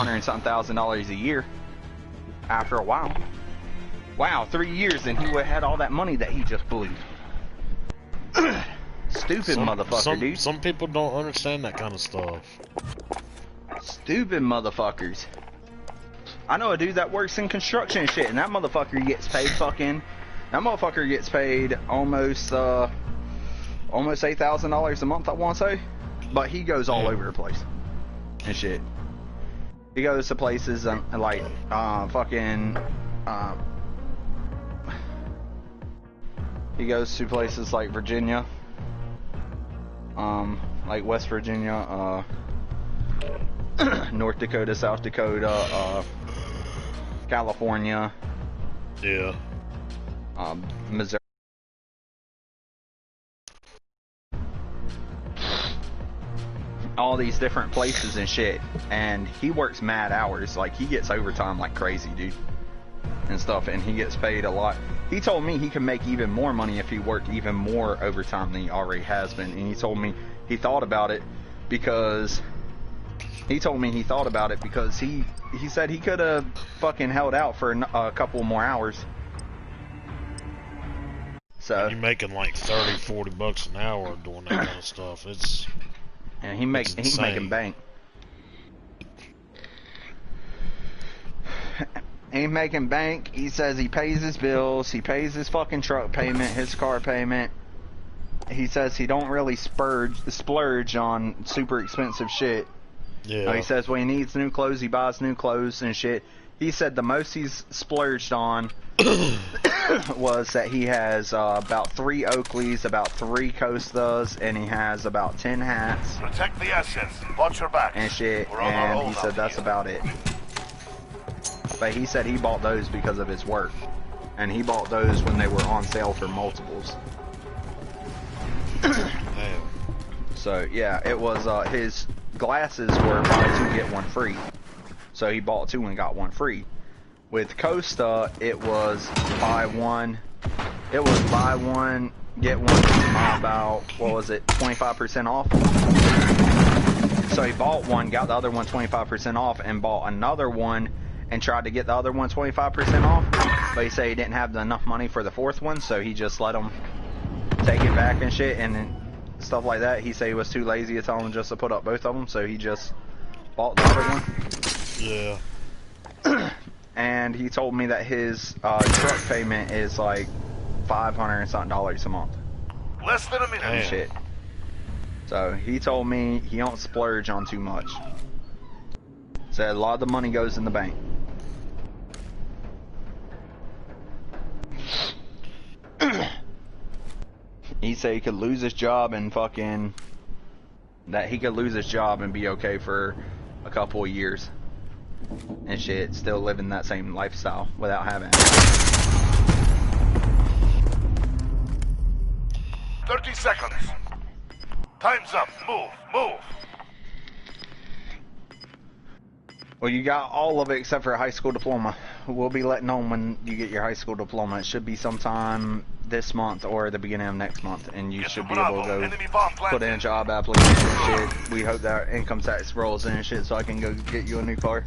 $100 and something thousand a year after a while. Wow, 3 years and he would have had all that money that he just blew. Stupid motherfucker, dude. Some people don't understand that kind of stuff. Stupid motherfuckers. I know a dude that works in construction and shit, and that motherfucker gets paid almost $8,000 a month, I want to say. But he goes all over the place and shit. He goes to places like he goes to places like Virginia, like West Virginia, North Dakota, South Dakota, California, yeah, Missouri. All these different places and shit, and he works mad hours. Like, he gets overtime like crazy, dude, and stuff, and he gets paid a lot. He told me he could make even more money if he worked even more overtime than he already has been, and he told me he thought about it because he said he could have fucking held out for a couple more hours. So you're making like 30, 40 bucks an hour doing that kind of stuff. It's and he's making bank. He's making bank. He says he pays his bills. He pays his fucking truck payment, his car payment. He says he don't really splurge on super expensive shit. Yeah. He says when he needs new clothes, he buys new clothes and shit. He said the most he's splurged on was that he has about 3 Oakleys, about 3 Costas, and he has about 10 hats. Protect the assets. Watch your back. And shit. And he said that's about it. But he said he bought those because of his work. And he bought those when they were on sale for multiples. So, yeah, it was, his glasses were buy 2 get 1 free. So he bought 2 and got 1 free. With Costa, it was buy 1 get 1 about, what was it, 25% off? So he bought 1, got the other one 25% off, and bought another one and tried to get the other one 25% off, but he said he didn't have enough money for the 4th one, so he just let him take it back and shit and stuff like that. He said he was too lazy to tell him just to put up both of them, so he just bought the other one. Yeah. And he told me that his truck payment is like $500 and something a month. Less than a minute. And shit. So he told me he don't splurge on too much. Said a lot of the money goes in the bank. He said he could lose his job and fucking... that he could lose his job and be okay for a couple of years. And shit, still living that same lifestyle without having it. 30 seconds. Time's up. Move. Well, you got all of it except for a high school diploma. We'll be letting on when you get your high school diploma. It should be sometime this month or the beginning of next month, and you should be able to go put in a job application and shit. We hope that income tax rolls in and shit so I can go get you a new car.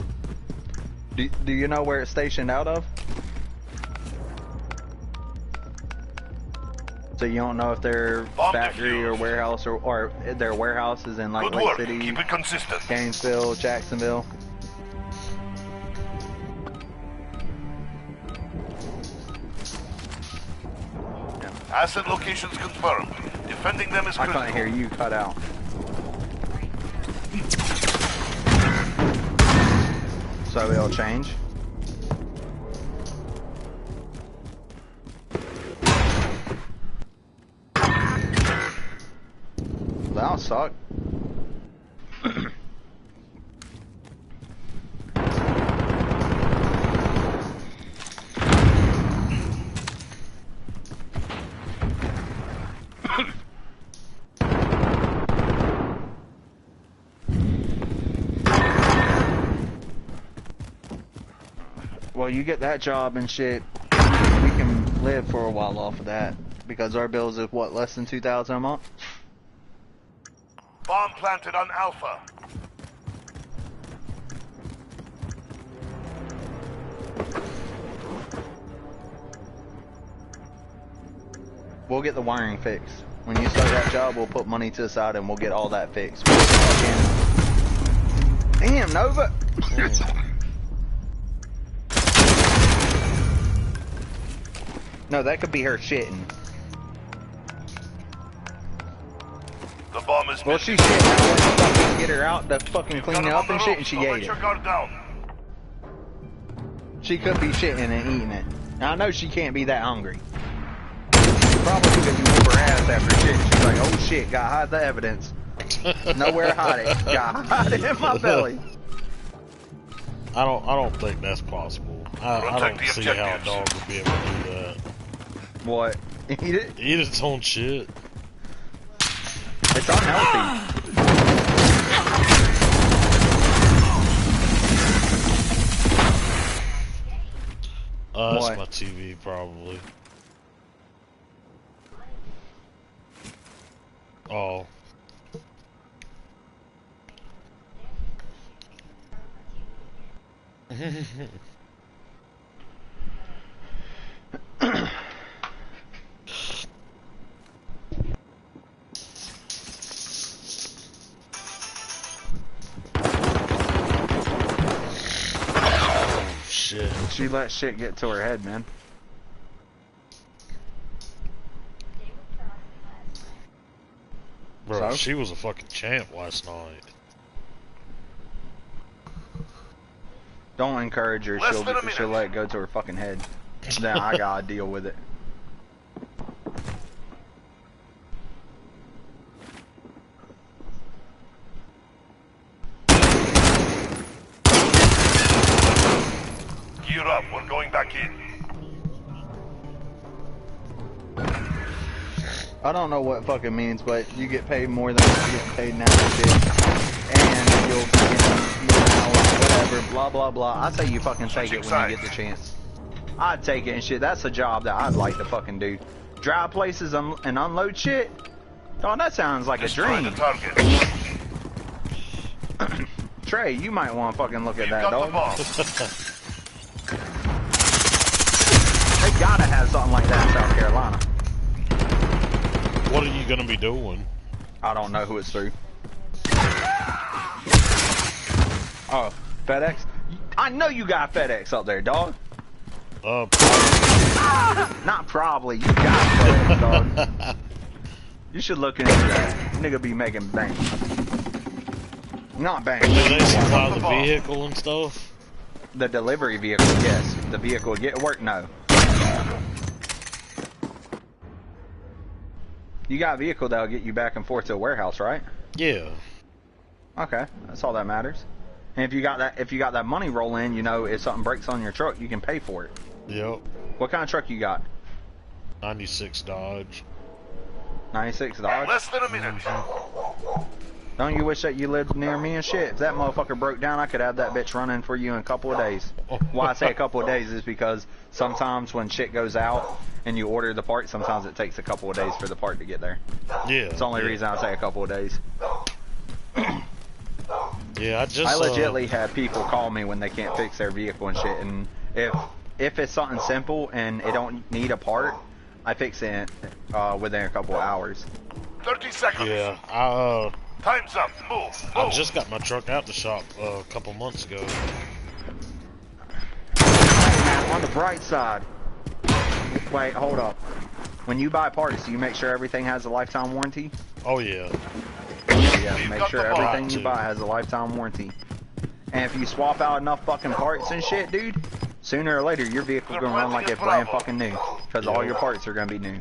Do you know where it's stationed out of? So you don't know if their factory or warehouse or their warehouse is in like Lake City, keep it consistent. Gainesville, Jacksonville. Asset locations confirmed. Defending them is critical. I can't hear you cut out. So it'll change. That'll suck. Well, you get that job and shit, we can live for a while off of that. Because our bills is, what, less than $2,000 a month? Bomb planted on Alpha. We'll get the wiring fixed. When you start that job, we'll put money to the side and we'll get all that fixed. Damn, Nova! No, that could be her shitting. The bomb is Well, she's shitting. I went to fucking get her out to fucking clean it up and shit, and she ate it. She could be shitting and eating it. Now, I know she can't be that hungry. Probably because you whoop her ass after shit. She's like, oh shit, gotta hide the evidence. Nowhere to hide it. Gotta hide it in my belly. I don't think that's possible. I don't see how a dog would be able to do that. What? Eat it? Eat its own shit. It's unhealthy. That's What? my TV probably. Oh. Shit. She let shit get to her head, man. Bro, So? she was a fucking champ last night. Don't encourage her. Less than a minute. She'll let it go to her fucking head. Then I gotta deal with it. Gear up, we're going back in. I don't know what fucking means, but you get paid more than what you get paid now and shit. And you'll fucking, whatever, blah, blah, blah. I say you fucking take it when you get the chance. I'd take it and shit. That's a job that I'd like to fucking do. Drive places and unload shit? Oh, that sounds like a Destroy dream. the target. Trey, you might want to fucking look at that, Got the dog. bomb. They gotta have something like that in South Carolina. What are you gonna be doing? I don't know who it's through. Oh, FedEx? I know you got FedEx up there, dog. Not probably. You got FedEx, dog. You should look into that. Nigga be making bank. Not bank. Do they supply the vehicle and stuff? The delivery vehicle, yes. The vehicle get work, no. You got a vehicle that'll get you back and forth to a warehouse, right? Yeah. Okay, that's all that matters. And if you got that money roll in, you know, if something breaks on your truck, you can pay for it. Yep. What kind of truck you got? 96 Dodge. 96 Dodge? Less than a minute. Don't you wish that you lived near me and shit? If that motherfucker broke down, I could have that bitch running for you in a couple of days. Why I say a couple of days is because sometimes when shit goes out and you order the part, sometimes it takes a couple of days for the part to get there. Yeah. It's the only reason I say a couple of days. Yeah, I legitly have people call me when they can't fix their vehicle and shit, and if it's something simple and it don't need a part, I fix it within a couple of hours. 30 seconds. Yeah, Time's up. Move. I just got my truck out the shop a couple months ago. On the bright side, wait, hold up. When you buy parts, do you make sure everything has a lifetime warranty? Oh yeah. Yeah, make sure everything you buy has a lifetime warranty. And if you swap out enough fucking parts and shit, dude, sooner or later your vehicle's gonna run like it's brand fucking new. Because all your parts are gonna be new.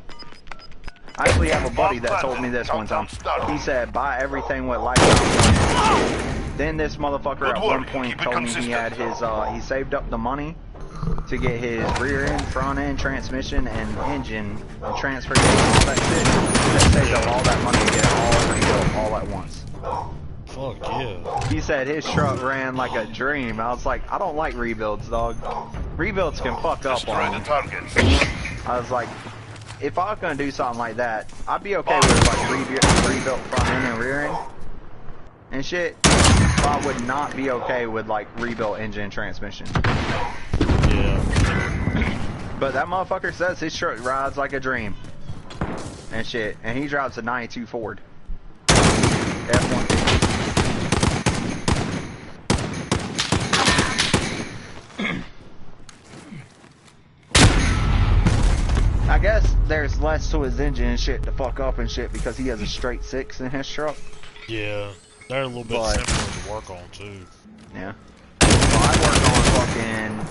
I actually have a buddy that told me this one time. He said, buy everything with lifetime warranty. Then this motherfucker at one point told me he had his, he saved up the money to get his rear end, front end, transmission, and engine, and transfer and all that shit. That saved up all that money to get it all rebuilt all at once. Fuck yeah. He said his truck ran like a dream. I was like, I don't like rebuilds, dog. Rebuilds can fuck up on me. I was like, if I was gonna do something like that, I'd be okay with like rebuilt front end and rear end and shit. But I would not be okay with like rebuilt engine and transmission. Yeah. But that motherfucker says his truck rides like a dream. and shit, and he drives a 92 Ford. F-150. I guess there's less to his engine and shit to fuck up and shit because he has a straight 6 in his truck. Yeah, they're a little bit simpler to work on too. Yeah. Well,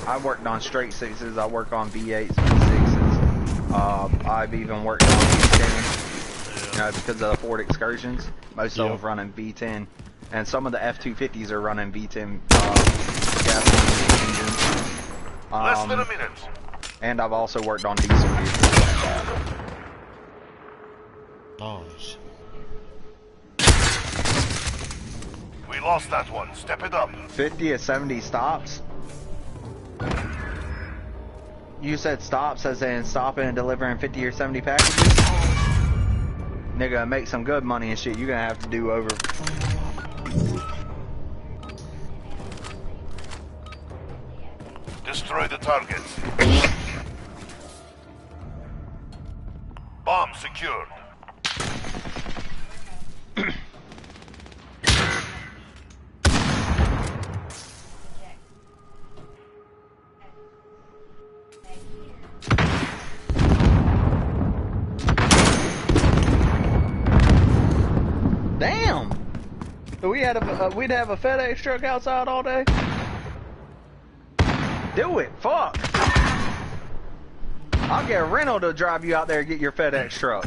I worked on straight 6s, I work on V8s, V6s. I've even worked on V10, you know, because of the Ford Excursions. Most of them running V10. And some of the F-250s are running V10 gasoline engines. Less than a minute. And I've also worked on diesel vehicles like that. Nice. We lost that one. Step it up. 50 to 70 stops? You said stops as in stopping and delivering 50 or 70 packages? Nigga, make some good money and shit. You're gonna have to do over. Destroy the targets. Bomb secured. Damn! We'd have a FedEx truck outside all day? Do it! Fuck! I'll get a rental to drive you out there and get your FedEx truck.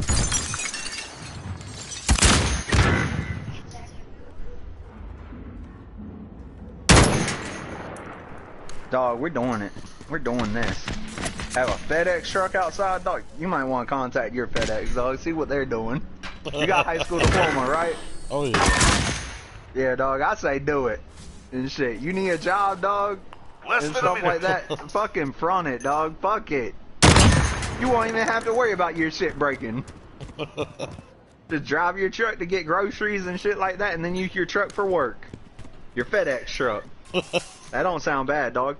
Dog, we're doing it. We're doing this. Have a FedEx truck outside, dog. You might want to contact your FedEx, dog. See what they're doing. You got high school diploma, right? Oh yeah. Yeah, dog. I say do it. And shit. You need a job, dog, and stuff like that. Fucking front it, dog. Fuck it. You won't even have to worry about your shit breaking. Just drive your truck to get groceries and shit like that, and then use your truck for work. Your FedEx truck. That don't sound bad, dog.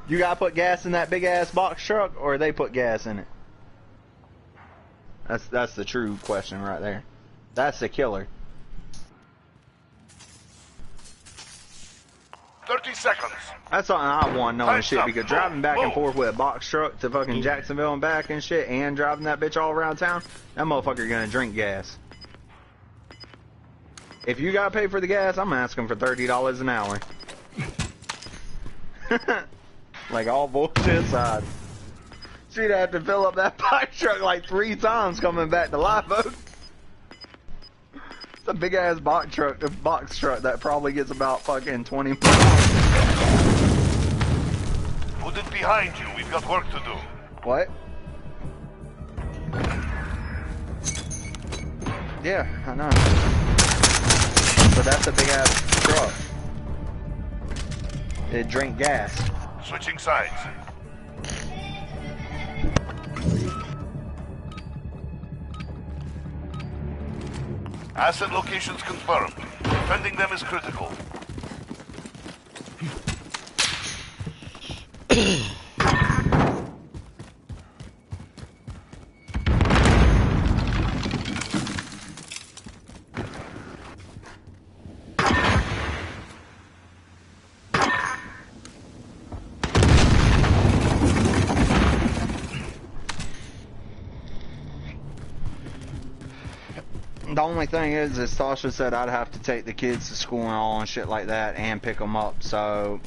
You gotta put gas in that big ass box truck, or they put gas in it? That's the true question right there. That's the killer. 30 seconds. That's something I want to know and shit, Up. because driving back and forth with a box truck to fucking Jacksonville and back and shit, and driving that bitch all around town, that motherfucker gonna drink gas. If you gotta pay for the gas, I'm asking for $30 an hour. Like, all bullshit aside. She'd have to fill up that box truck like 3 times coming back to Live Oak. It's a big ass box truck that probably gets about fucking 20 miles. Put it behind you. We've got work to do. What? Yeah, I know. But that's a big ass truck. It drank gas. Switching sides. Asset locations confirmed. Defending them is critical. The only thing is Tasha said I'd have to take the kids to school and all and shit like that and pick them up, so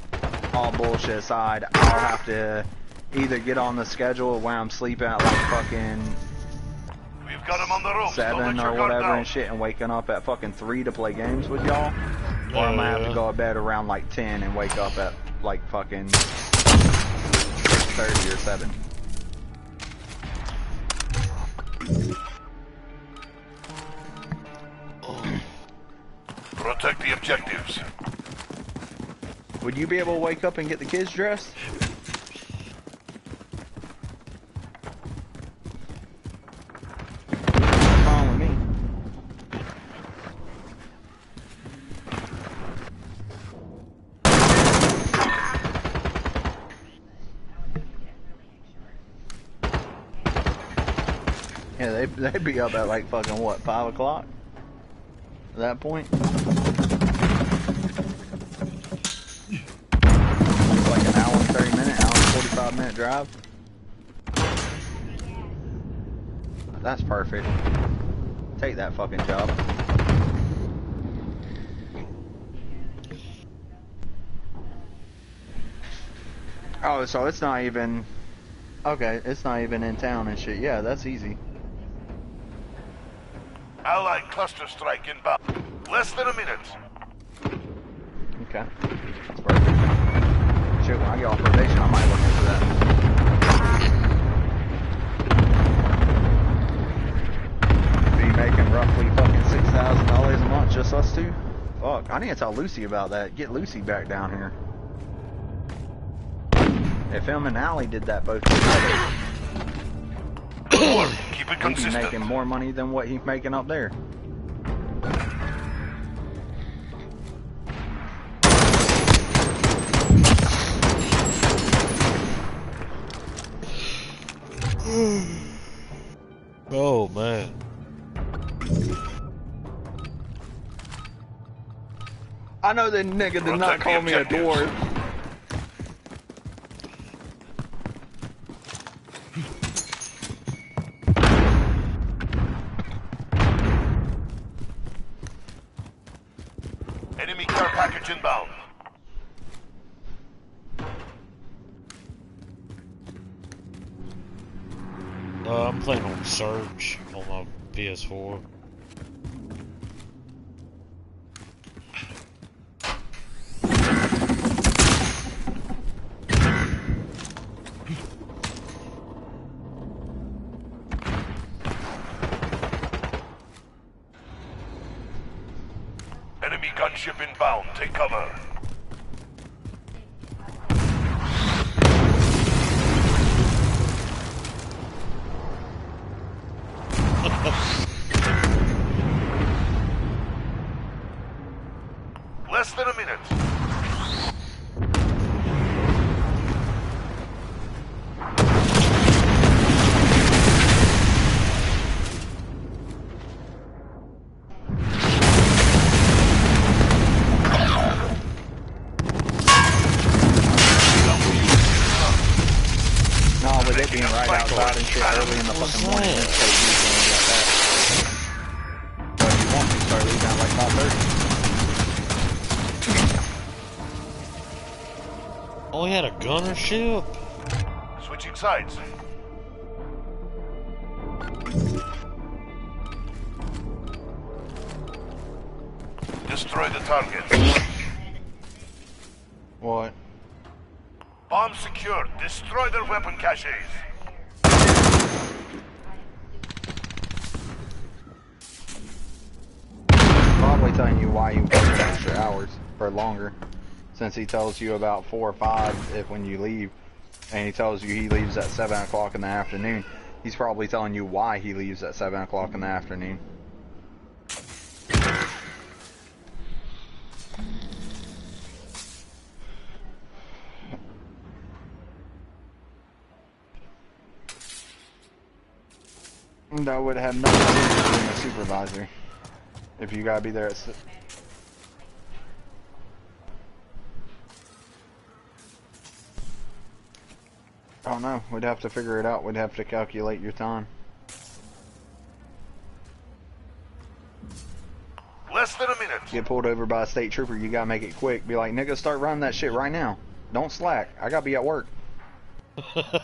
all bullshit aside, I'll have to either get on the schedule when I'm sleeping at like fucking We've got them on the rope. 7 or whatever and shit, and waking up at fucking 3 to play games with y'all, or I'm gonna have to go to bed around like 10 and wake up at like fucking 6:30 or 7. Protect the objectives. Would you be able to wake up and get the kids dressed? What's wrong with me? Yeah, they'd be up at like fucking what, 5 o'clock? At that point? Like an hour and 30 minute, hour and 45 minute drive. That's perfect. Take that fucking job. Oh, so it's not even... Okay, it's not even in town and shit. Yeah, that's easy. Allied cluster strike inbound. Less than a minute. Okay. That's perfect. Shit, when I get off probation, I might look into that. Be making roughly fucking $6,000 a month, just us two? Fuck, I need to tell Lucy about that. Get Lucy back down here. If him and Allie did that both together, Keep it he'd be consistent. making more money than what he's making up there. Oh man. I know that nigga did not call me a dwarf. Enemy care package inbound. I'm playing on Surge on my PS4. Enemy gunship inbound. Take cover. Less than a minute. No, with it being right outside and shit early in the fucking morning, it's so easy when you got that. But if you want to start leaving at like 5:30. Oh, he had a gunner ship? Switching sides. Destroy the target. What? Bomb secured. Destroy their weapon caches. Probably telling you why you work extra hours for longer. Since he tells you about 4 or 5 if when you leave, and he tells you he leaves at 7 o'clock in the afternoon, he's probably telling you why he leaves at 7 o'clock in the afternoon. That would have nothing to do with being a supervisor. If you gotta be there at oh no, we'd have to figure it out. We'd have to calculate your time. Less than a minute. Get pulled over by a state trooper, you gotta make it quick. Be like, nigga, start running that shit right now. Don't slack. I gotta be at work.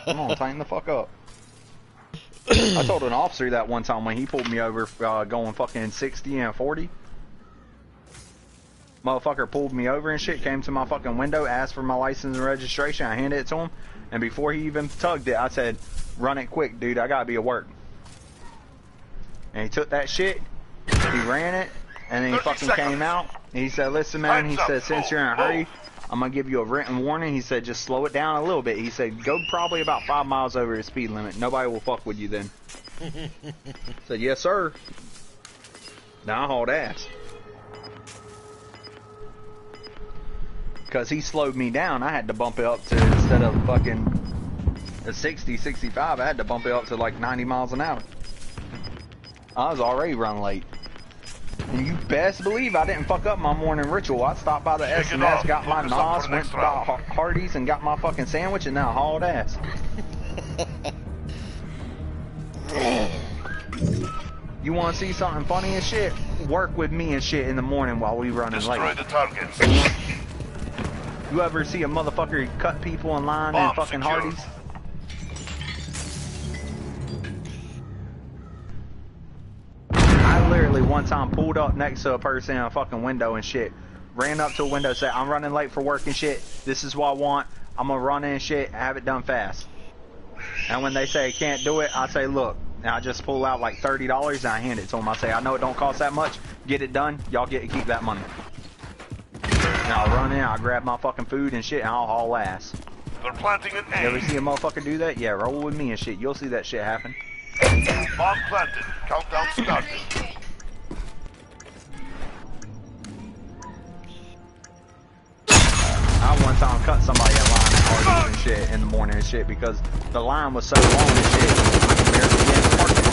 Come on, tighten the fuck up. I told an officer that one time when he pulled me over going fucking 60 and 40. Motherfucker pulled me over and shit, came to my fucking window, asked for my license and registration. I handed it to him, and before he even tugged it, I said, run it quick, dude, I gotta be at work. And he took that shit, he ran it, and then he fucking came out, and he said, listen man, he said, since you're in a hurry, I'm gonna give you a written warning. He said, just slow it down a little bit. He said, go probably about 5 miles over the speed limit. Nobody will fuck with you then. I said, yes sir. Now I hauled ass. Because he slowed me down, I had to bump it up to, instead of fucking a 60, 65, I had to bump it up to like 90 miles an hour. I was already running late. And you best believe I didn't fuck up my morning ritual. I stopped by the S&S, got my NOS, went got Hardee's and got my fucking sandwich, and now hauled ass. You want to see something funny and shit? Work with me and shit in the morning while we running late. Destroy the targets. You ever see a motherfucker cut people in line in fucking Hardee's? I literally one time pulled up next to a person in a fucking window and shit. Ran up to a window, said, I'm running late for work and shit. This is what I want. I'm gonna run in and shit, have it done fast. And when they say can't do it, I say, look. And I just pull out like $30 and I hand it to them. I say, I know it don't cost that much. Get it done. Y'all get to keep that money. And I'll run in, I'll grab my fucking food and shit, and I'll haul ass. They're planting an A. You ever see a motherfucker do that? Yeah, roll with me and shit. You'll see that shit happen. Bomb planted. Countdown started. I one time cut somebody in line at Hardee's and shit in the morning and shit because the line was so long and shit. I could barely get parking.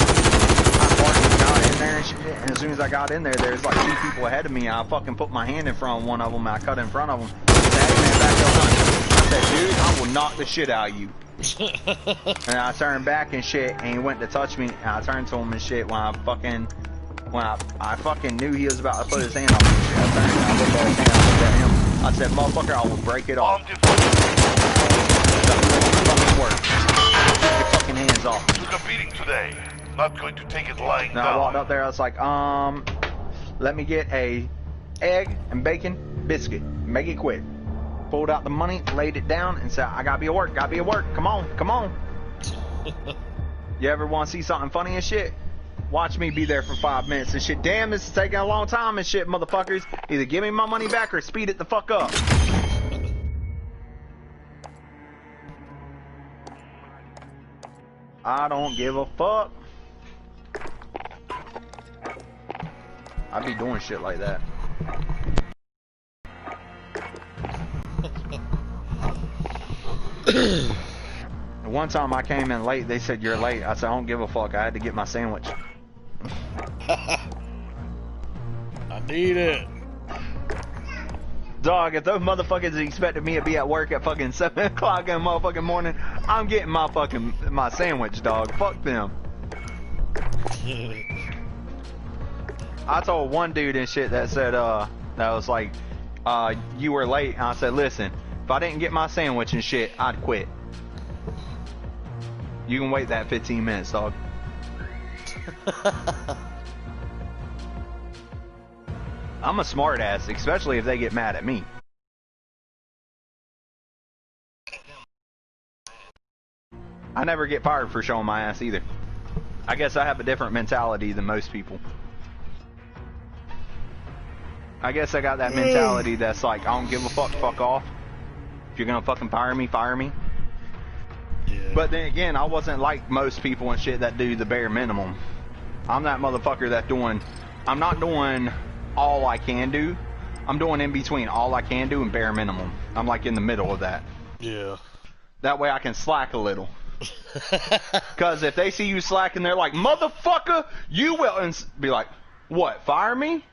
I parked and got in there and shit. And as soon as I got in there, there's like 2 people ahead of me. I fucking put my hand in front of one of them and I cut in front of them. I said, hey man, back up. I said, dude, I will knock the shit out of you. And I turned back and shit, and he went to touch me, and I turned to him and shit when I fucking knew he was about to put his hand on me and shit. I turned and I looked at his hand, I looked at him. I said, motherfucker, I will break it off. Fucking work. Get your fucking hands off. Took a beating today. Not going to take it lying down. I walked up there, I was like, let me get a egg and bacon biscuit. Make it quick. Pulled out the money, laid it down, and said, I gotta be at work, come on. You ever want to see something funny and shit? Watch me be there for 5 minutes and shit. Damn, this is taking a long time and shit, motherfuckers. Either give me my money back or speed it the fuck up. I don't give a fuck. I be doing shit like that. One time I came in late, they said, you're late. I said, I don't give a fuck. I had to get my sandwich. I need it. Dog, if those motherfuckers expected me to be at work at fucking 7 o'clock in the motherfucking morning, I'm getting my sandwich, dog. Fuck them. I told one dude and shit that said, that was like, you were late. And I said, listen, if I didn't get my sandwich and shit, I'd quit. You can wait that 15 minutes, dog. I'm a smart ass, especially if they get mad at me. I never get fired for showing my ass either. I guess I have a different mentality than most people. I guess I got that mentality that's like, I don't give a fuck off. If you're gonna fucking fire me, fire me. Yeah. But then again, I wasn't like most people and shit that do the bare minimum. I'm that motherfucker that I'm not doing all I can do. I'm doing in between all I can do and bare minimum. I'm like in the middle of that. Yeah. That way I can slack a little. Cause if they see you slacking, they're like, motherfucker, you will, and be like, what, fire me?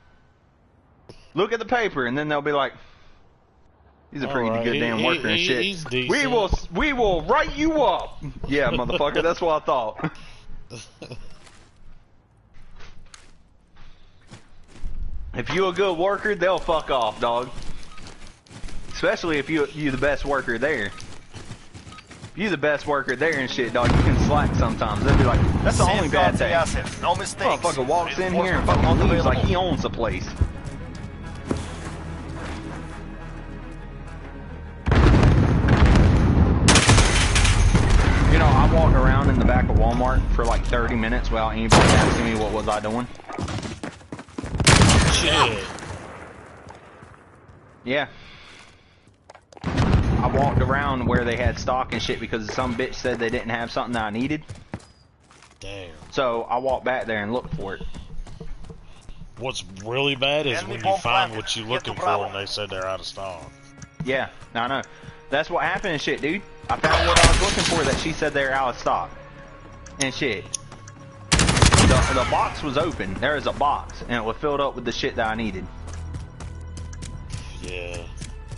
Look at the paper, and then they'll be like, he's a pretty good damn worker and shit. He's decent. We will write you up. Yeah, motherfucker, that's what I thought. If you a good worker, they'll fuck off, dog. Especially if you the best worker there. If you the best worker there and shit, dog, you can slack sometimes. They'll be like, that's the only bad thing. No mistakes. Motherfucker walks in here and fucking leaves like he owns the place. You know, I walked around in the back of Walmart for like 30 minutes without anybody asking me what was I doing. Shit. Yeah. I walked around where they had stock and shit because some bitch said they didn't have something that I needed. Damn. So I walked back there and looked for it. What's really bad is when you find what you're looking for and they said they're out of stock. Yeah, I know. That's what happened and shit, dude. I found what I was looking for that she said they're out of stock. And shit. The box was open. There was a box, and it was filled up with the shit that I needed. Yeah.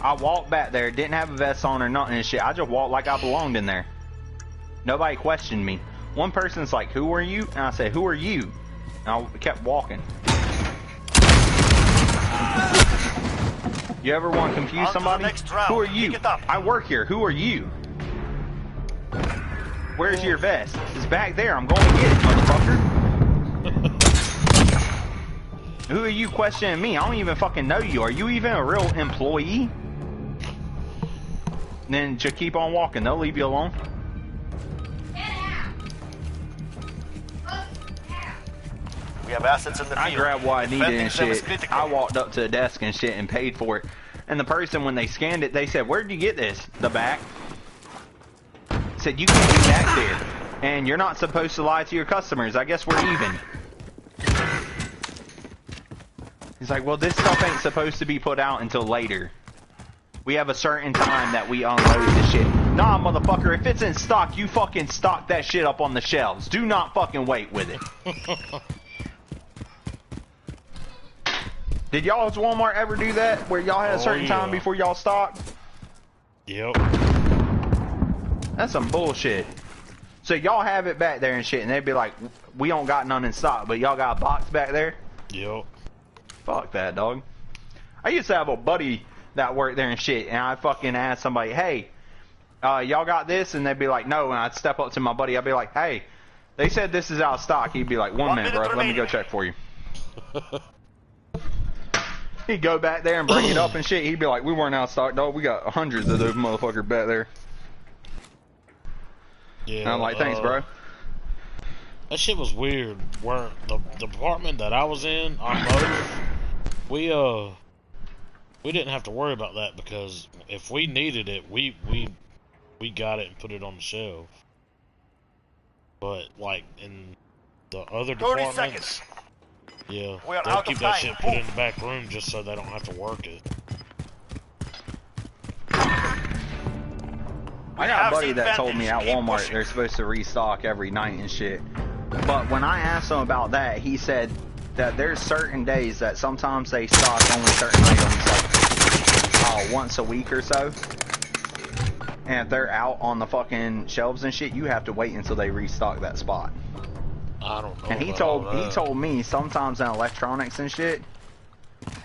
I walked back there, didn't have a vest on or nothing and shit. I just walked like I belonged in there. Nobody questioned me. One person's like, "Who are you?" And I said, "Who are you?" And I kept walking. You ever want to confuse somebody? Who are you? I work here. Who are you? Where's your vest? It's back there. I'm going to get it, motherfucker. Who are you questioning me? I don't even fucking know you. Are you even a real employee? Then just keep on walking. They'll leave you alone. We have assets in the field. I grabbed what I needed and shit. I walked up to the desk and shit and paid for it. And the person, when they scanned it, they said, "Where'd you get this?" The back. Said, "You can't do that there. And you're not supposed to lie to your customers. I guess we're even." He's like, "Well, this stuff ain't supposed to be put out until later. We have a certain time that we unload the shit." Nah, motherfucker, if it's in stock, you fucking stock that shit up on the shelves. Do not fucking wait with it. Did y'all's Walmart ever do that? Where y'all had a certain time before y'all stocked? Yep. That's some bullshit. So y'all have it back there and shit, and they'd be like, "We don't got none in stock, but y'all got a box back there?" Yep. Fuck that, dog. I used to have a buddy that worked there and shit, and I fucking asked somebody, "Hey, y'all got this?" And they'd be like, "No." And I'd step up to my buddy, I'd be like, "Hey, they said this is out of stock." He'd be like, "1 minute, bro. Let me go check for you." He'd go back there and bring it up and shit. He'd be like, "We weren't out of stock, dog. We got hundreds of those motherfuckers back there." Yeah. And I'm like, "Thanks, bro." That shit was weird. Where the department that I was in, our motive, we didn't have to worry about that because if we needed it, we got it and put it on the shelf. But like in the other 30 departments, seconds. yeah, We are they'll out keep of that time. shit put in the back room just so they don't have to work it. I got a buddy that told me at Walmart they're supposed to restock every night and shit. But when I asked him about that, he said that there's certain days that sometimes they stock only certain items, like once a week or so. And if they're out on the fucking shelves and shit, you have to wait until they restock that spot. I don't know. And he told me sometimes in electronics and shit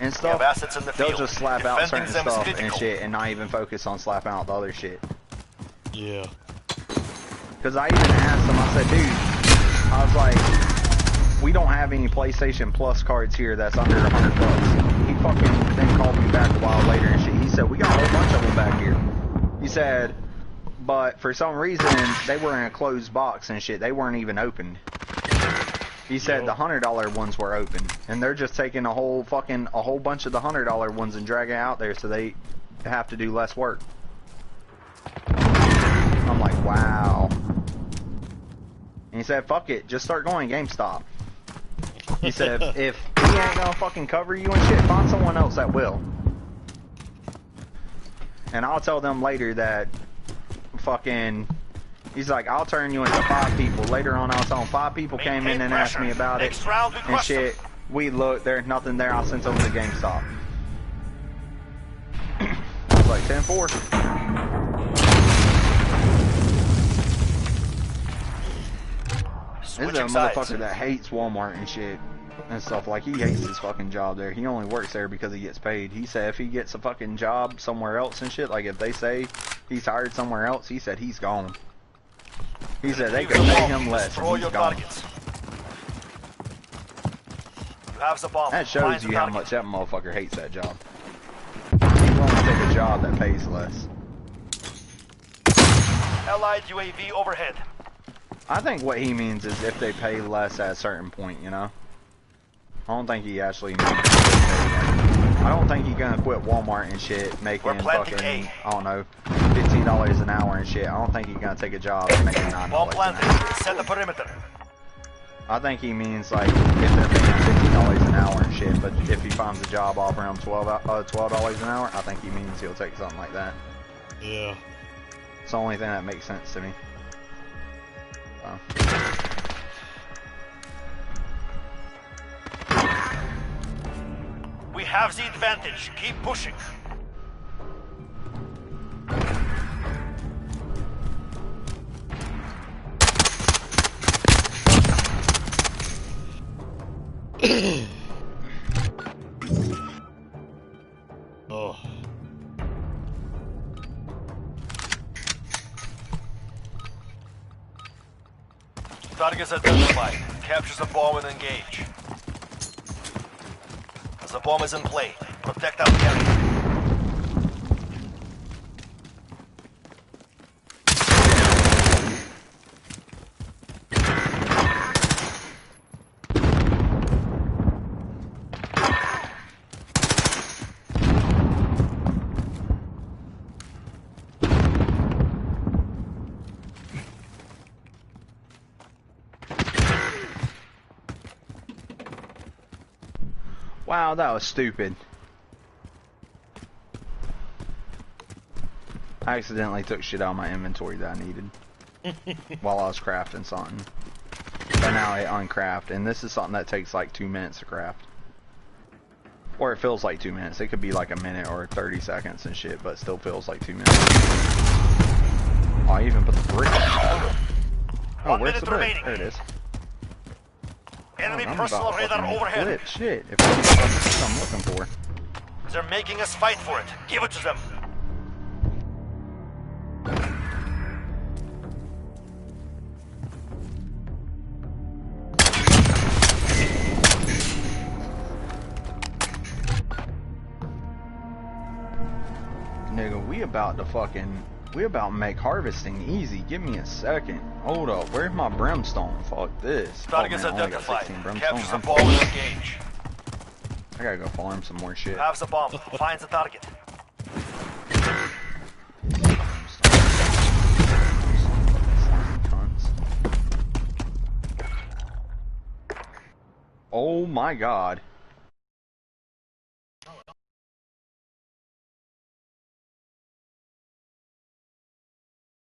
and stuff, assets in the they'll field. just slap out certain Defending them is stuff and critical. shit and not even focus on slapping out the other shit. Yeah. Because I even asked him, I said, "Dude," I was like, "we don't have any PlayStation Plus cards here that's under $100. He fucking then called me back a while later and shit. He said, "We got a whole bunch of them back here." He said, "But for some reason, they were in a closed box and shit. They weren't even opened." He said the $100 ones were open. And they're just taking a whole bunch of the $100 ones and dragging it out there so they have to do less work. I'm like, wow. And he said, "Fuck it, just start going GameStop." He said, if he ain't gonna fucking cover you and shit, find someone else that will. And I'll tell them later that fucking, he's like, "I'll turn you into 5 people." Later on, I was telling 5 people came in and asked me about it and shit. We looked, there's nothing there. I sent them to GameStop. I was like, 10-4. This is a motherfucker that hates Walmart and shit and stuff. Like, he hates his fucking job there. He only works there because he gets paid. He said if he gets a fucking job somewhere else and shit, like if they say he's hired somewhere else, he said he's gone. He said they could pay him less and he's gone. That shows you how much that motherfucker hates that job. He's willing to take a job that pays less. Allied UAV overhead. I think what he means is if they pay less at a certain point, you know? I don't think he actually means I don't think he's gonna quit Walmart and shit making fucking, I don't know, $15 an hour and shit. I don't think he's gonna take a job making $9 an hour. Set the perimeter. I think he means like if they're paying $15 an hour and shit, but if he finds a job offering him $12 an hour, I think he means he'll take something like that. Yeah. It's the only thing that makes sense to me. have the advantage. Keep pushing. Oh. Targets identified. Capture the bomb and engage. As the bomb is in play, protect our area. Wow, that was stupid. I accidentally took shit out of my inventory that I needed while I was crafting something. But now I uncraft, and this is something that takes like 2 minutes to craft. Or it feels like 2 minutes. It could be like a minute or 30 seconds and shit, but it still feels like 2 minutes. Oh, I even put the brick on. Oh, where's the brick? There it is. Enemy I'm personal about radar fucking overhead. flip shit if that's what I'm looking for. They're making us fight for it. Give it to them. Nigga, we about to make harvesting easy. Give me a second. Hold up, where's my brimstone? Fuck this. Targets man, I only got identified. 16 brimstone. Capture the I'm bomb fucked. and engage. I gotta go farm some more shit. Have the bomb. Find the target. Oh my god.